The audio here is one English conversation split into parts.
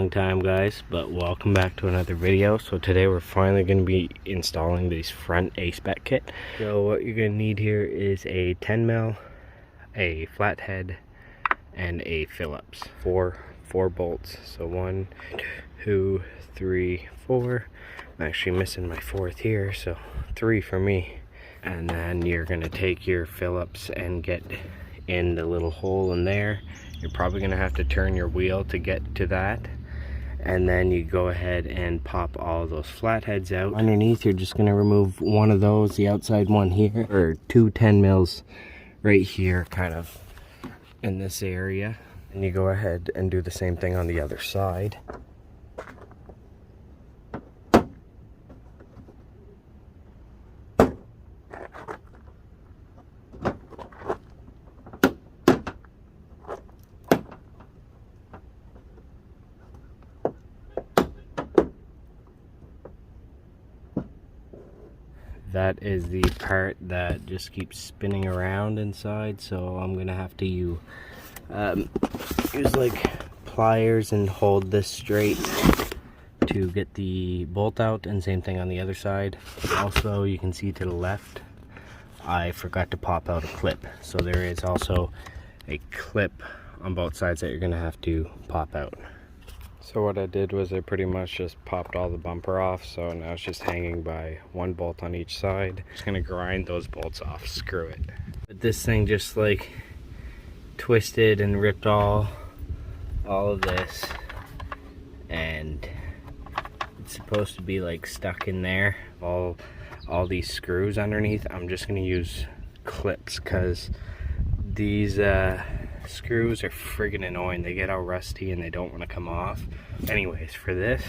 long time, guys, but welcome back to another video. So today we're finally going to be installing this front Aspec kit. So what you're going to need here is a 10 mil, a flathead, and a Phillips. Four bolts. So 1, 2, 3, 4. I'm actually missing my fourth here, so 3 for me. And then you're going to take your Phillips and get in the little hole in there. You're probably going to have to turn your wheel to get to that. And then you go ahead and pop all of those flatheads out. Underneath, you're just going to remove one of those, the outside one here, or 2 10 mils right here, kind of in this area. And you go ahead and do the same thing on the other side. That is the part that just keeps spinning around inside, so I'm gonna have to use like pliers and hold this straight to get the bolt out, and same thing on the other side. Also, you can see to the left, I forgot to pop out a clip, so there is also a clip on both sides that you're gonna have to pop out. So what I did was I pretty much just popped all the bumper off, so now it's just hanging by 1 bolt on each side. Just gonna grind those bolts off, screw it. But this thing just like twisted and ripped all of this, and it's supposed to be like stuck in there, all these screws underneath. I'm just gonna use clips because these screws are friggin' annoying. They get all rusty and they don't want to come off. Anyways, for this,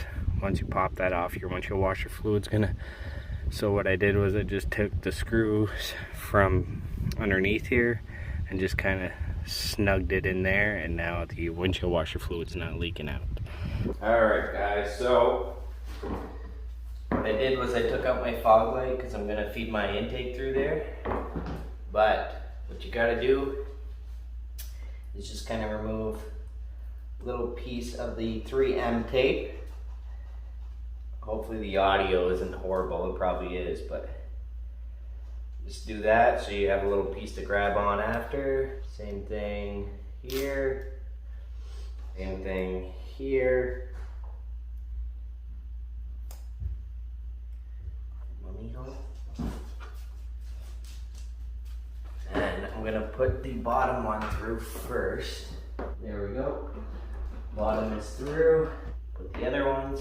once you pop that off, your windshield washer fluid's gonna. So what I did was I just took the screws from underneath here and just kind of snugged it in there, and now the windshield washer fluid's not leaking out. Alright guys, so what I did was I took out my fog light because I'm gonna feed my intake through there. But what you gotta do is just kind of remove a little piece of the 3M tape. Hopefully the audio isn't horrible, it probably is, but just do that so you have a little piece to grab on after. Same thing here, same thing here. And I'm gonna put the bottom one through first. There we go. Bottom is through. Put the other ones.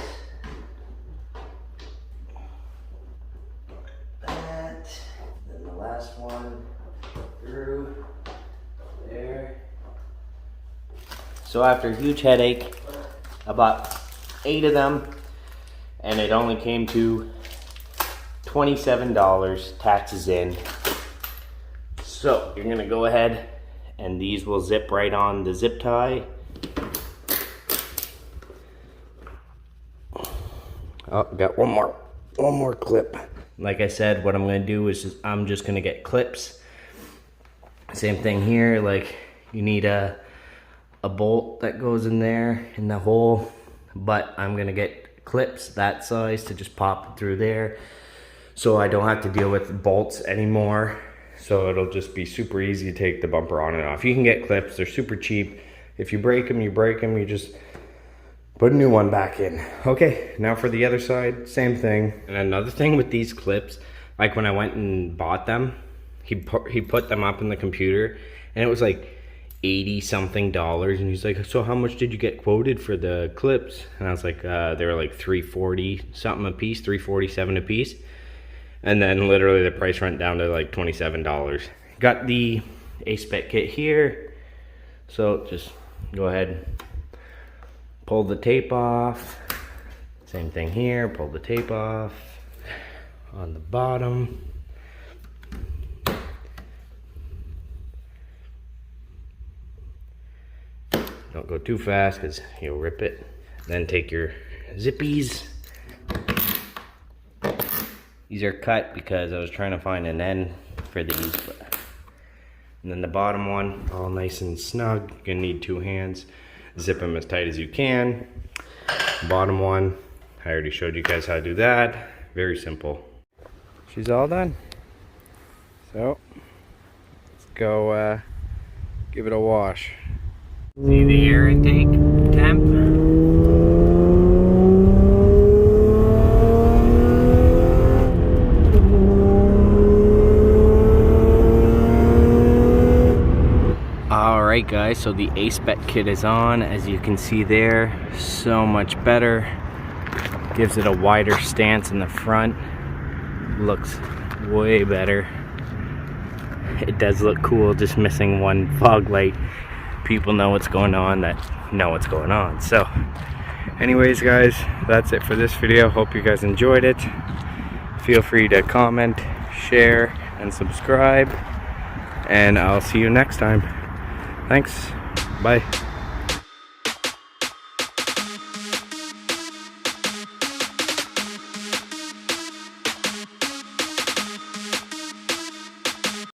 That. Then the last one through there. So after a huge headache, I bought 8 of them, and it only came to $27, taxes in. So you're gonna go ahead and these will zip right on the zip tie. Oh, got one more clip. Like I said, what I'm gonna do is I'm just gonna get clips. Same thing here, like you need a bolt that goes in there in the hole, but I'm gonna get clips that size to just pop it through there, so I don't have to deal with bolts anymore. So it'll just be super easy to take the bumper on and off. You can get clips, they're super cheap. If you break them, you break them, you just put a new one back in. Okay, now for the other side, same thing. And another thing with these clips, like when I went and bought them, he put them up in the computer, and it was like $80 something, and he's like, so how much did you get quoted for the clips? And I was like, they were like $340 something a piece, $347 a piece. And then literally the price went down to like $27. Got the Aspec kit here. So just go ahead, pull the tape off. Same thing here, pull the tape off on the bottom. Don't go too fast because you'll rip it. Then take your zippies. These are cut because I was trying to find an end for these. And then the bottom one, all nice and snug. You're gonna need 2 hands. Zip them as tight as you can. Bottom one, I already showed you guys how to do that. Very simple. She's all done. So let's go give it a wash. See the air intake temp? Alright guys, so the Aspec kit is on. As you can see there, so much better. Gives it a wider stance in the front. Looks way better. It does look cool, just missing one fog light. People know what's going on that know what's going on. So anyways guys, that's it for this video. Hope you guys enjoyed it. Feel free to comment, share, and subscribe. And I'll see you next time. Thanks. Bye.